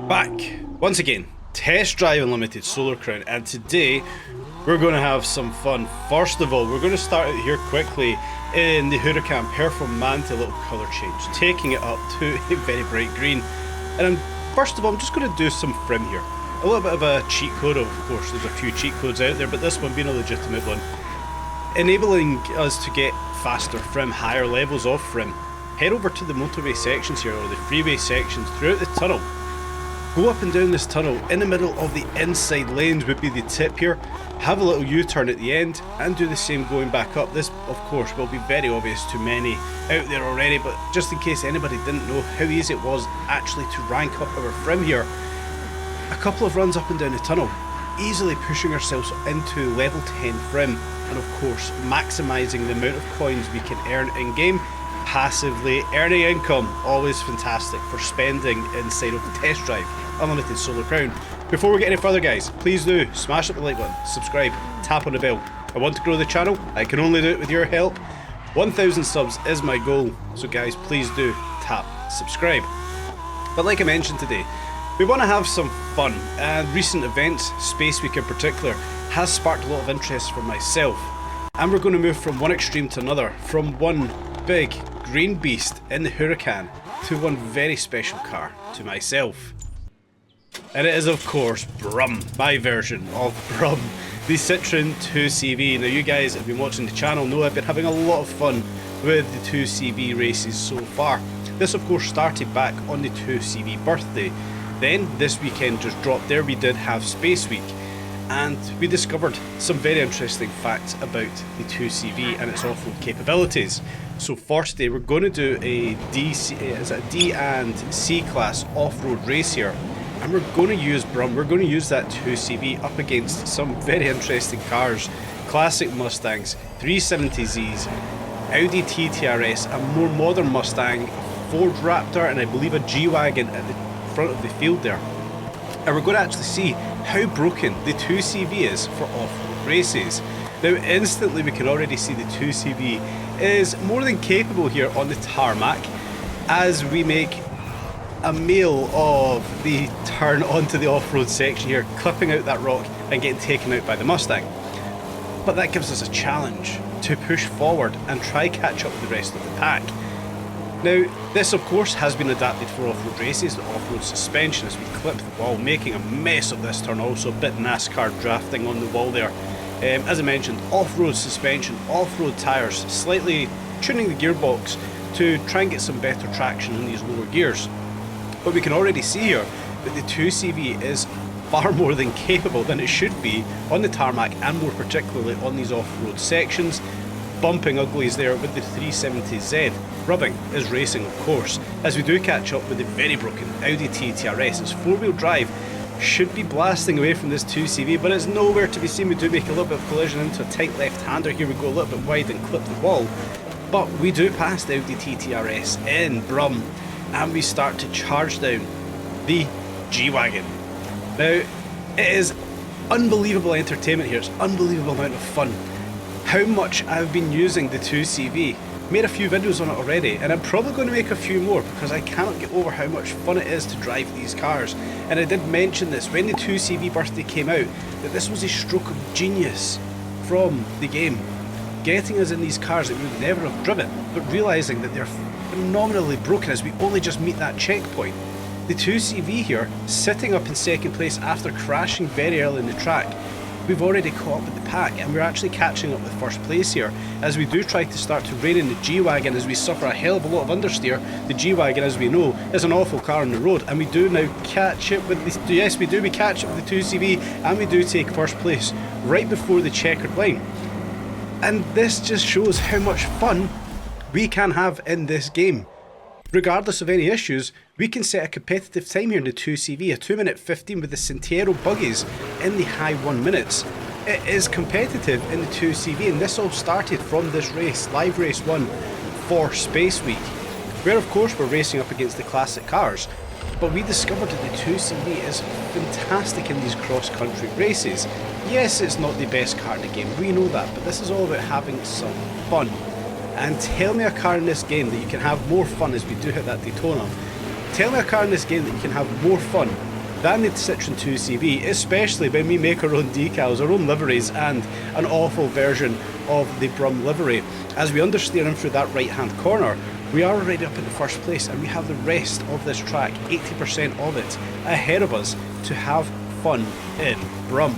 Back once again, Test Drive Unlimited Solar Crown, and today we're going to have some fun. First of all, we're going to start out here quickly in the Huracan Performante little colour change, taking it up to a very bright green. And first of all, I'm just going to do some frim here. A little bit of a cheat code, of course, there's a few cheat codes out there, but this one being a legitimate one. Enabling us to get faster frim, higher levels of frim. Head over to the motorway sections here, or the freeway sections throughout the tunnel. Go up and down this tunnel in the middle of the inside lanes would be the tip here. Have a little U-turn at the end and do the same going back up. This of course will be very obvious to many out there already, but just in case anybody didn't know how easy it was actually to rank up our frim here. A couple of runs up and down the tunnel, easily pushing ourselves into level 10 frim, and of course maximising the amount of coins we can earn in game. Passively earning income, always fantastic for spending inside of the Test Drive Unlimited Solar Crown. Before we get any further, guys, please do smash up the like button, subscribe, tap on the bell. I want to grow the channel, I can only do it with your help. 1,000 subs is my goal, so guys, please do tap subscribe. But like I mentioned today, we want to have some fun, and recent events, Space Week in particular, has sparked a lot of interest for myself. And we're going to move from one extreme to another, from one big green beast in the Huracan to one very special car to myself. And it is of course BRUM, my version of BRUM, the Citroen 2CV. Now you guys have been watching the channel know I've been having a lot of fun with the 2CV races so far. This of course started back on the 2CV birthday. Then this weekend just dropped there, we did have Space Week. And we discovered some very interesting facts about the 2CV and its off-road capabilities. So first day we're going to do a D and C class off-road race here, and we're going to use BRUM. We're going to use that 2CV up against some very interesting cars, classic Mustangs, 370Zs, Audi TTRS, a more modern Mustang, Ford Raptor, and I believe a G-Wagon at the front of the field there. And we're going to actually see how broken the 2CV is for off-road races. Now instantly we can already see the 2CV is more than capable here on the tarmac as we make a meal of the turn onto the off-road section here, clipping out that rock and getting taken out by the Mustang. But that gives us a challenge to push forward and try catch up with the rest of the pack. Now, this of course has been adapted for off-road races, the off-road suspension as we clip the wall, making a mess of this turn, also a bit NASCAR drafting on the wall there. As I mentioned, off-road suspension, off-road tyres, slightly tuning the gearbox to try and get some better traction in these lower gears. But we can already see here that the 2CV is far more than capable than it should be on the tarmac, and more particularly on these off-road sections. Bumping uglies there with the 370Z. Rubbing is racing of course, as we do catch up with the very broken Audi TTRS. Its four-wheel drive should be blasting away from this 2CV, but it's nowhere to be seen. We do make a little bit of collision into a tight left-hander here. We go a little bit wide and clip the wall, but we do pass the Audi TTRS in BRUM, and we start to charge down the G-Wagon. Now, it is unbelievable entertainment here. It's unbelievable amount of fun. How much I've been using the 2CV. Made a few videos on it already, and I'm probably going to make a few more because I cannot get over how much fun it is to drive these cars. And I did mention this when the 2CV birthday came out, that this was a stroke of genius from the game, getting us in these cars that we would never have driven, but realising that they're phenomenally broken as we only just meet that checkpoint. The 2CV here, sitting up in second place after crashing very early in the track. We've already caught up with the pack, and we're actually catching up with first place here as we do try to start to rein in the G-Wagon as we suffer a hell of a lot of understeer. The G-Wagon, as we know, is an awful car on the road, and we do now catch it with the, yes we do, we catch it with the 2CV, and we do take first place right before the checkered line. And this just shows how much fun we can have in this game. Regardless of any issues, we can set a competitive time here in the 2CV, a 2:15 with the Sentiero buggies in the high 1 minutes. It is competitive in the 2CV, and this all started from this race, live race 1 for Space Week, where of course we're racing up against the classic cars, but we discovered that the 2CV is fantastic in these cross-country races. Yes, it's not the best car in the game, we know that, but this is all about having some fun. And tell me a car in this game that you can have more fun as we do hit that Daytona. Tell me a car in this game that you can have more fun than the Citroen 2CV, especially when we make our own decals, our own liveries, and an awful version of the BRUM livery. As we understeer in through that right hand corner, we are already up in the first place, and we have the rest of this track, 80% of it, ahead of us to have fun in BRUM.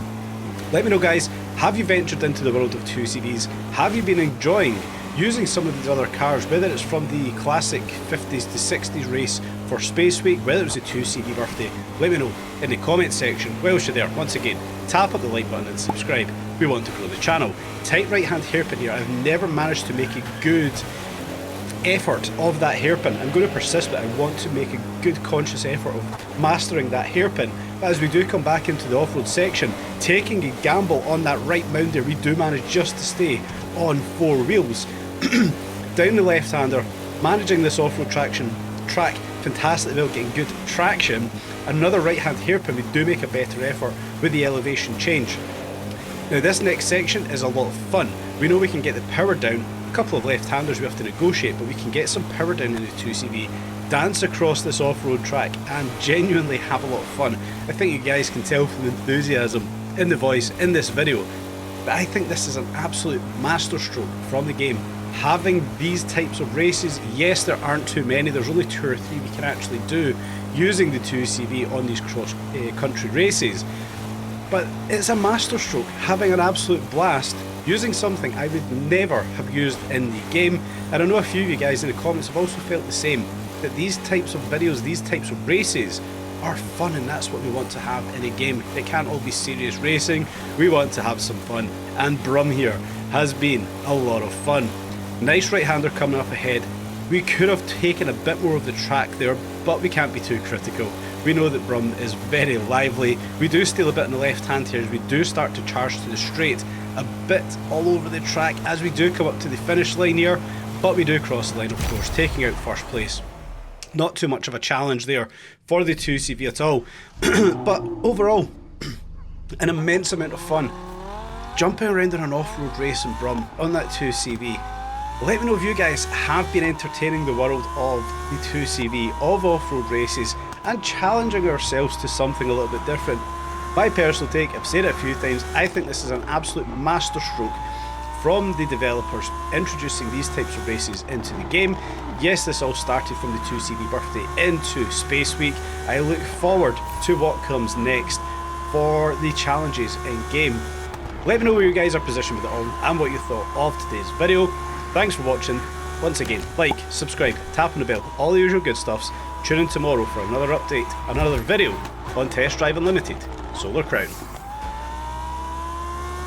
Let me know, guys, have you ventured into the world of 2CVs? Have you been enjoying using some of these other cars, whether it's from the classic 50s to 60s race for Space Week, whether it's a 2CV birthday? Let me know in the comment section. Whilst you're there, once again, tap up the like button and subscribe. We want to grow the channel. Tight right hand hairpin here. I've never managed to make a good effort of that hairpin. I'm going to persist, but I want to make a good conscious effort of mastering that hairpin. But as we do come back into the off-road section, taking a gamble on that right mounder, we do manage just to stay on 4 wheels. Down the left-hander, managing this off-road track fantastically well, getting good traction. Another right-hand hairpin, we do make a better effort with the elevation change. Now this next section is a lot of fun. We know we can get the power down. A couple of left-handers we have to negotiate, but we can get some power down in the 2CV, dance across this off-road track, and genuinely have a lot of fun. I think you guys can tell from the enthusiasm in the voice in this video, but I think this is an absolute masterstroke from the game. Having these types of races, yes, there aren't too many, there's only 2 or 3 we can actually do using the 2CV on these cross-country races, but it's a masterstroke, having an absolute blast using something I would never have used in the game. And I know a few of you guys in the comments have also felt the same, that these types of videos, these types of races are fun, and that's what we want to have in a game. It can't all be serious racing, we want to have some fun, and BRUM here has been a lot of fun. Nice right-hander coming up ahead. We could have taken a bit more of the track there, but we can't be too critical. We know that BRUM is very lively. We do steal a bit on the left hand here as we do start to charge to the straight, a bit all over the track as we do come up to the finish line here, but we do cross the line, of course, taking out first place. Not too much of a challenge there for the 2CV at all, but overall, an immense amount of fun jumping around in an off-road race in BRUM on that 2CV. Let me know if you guys have been entertaining the world of the 2CV, of off-road races, and challenging ourselves to something a little bit different. My personal take, I've said it a few times, I think this is an absolute masterstroke from the developers introducing these types of races into the game. Yes, this all started from the 2CV birthday into Space Week. I look forward to what comes next for the challenges in game. Let me know where you guys are positioned with it all and what you thought of today's video. Thanks for watching. Once again, like, subscribe, tap on the bell, all the usual good stuffs. Tune in tomorrow for another update, another video on Test Drive Unlimited Solar Crown.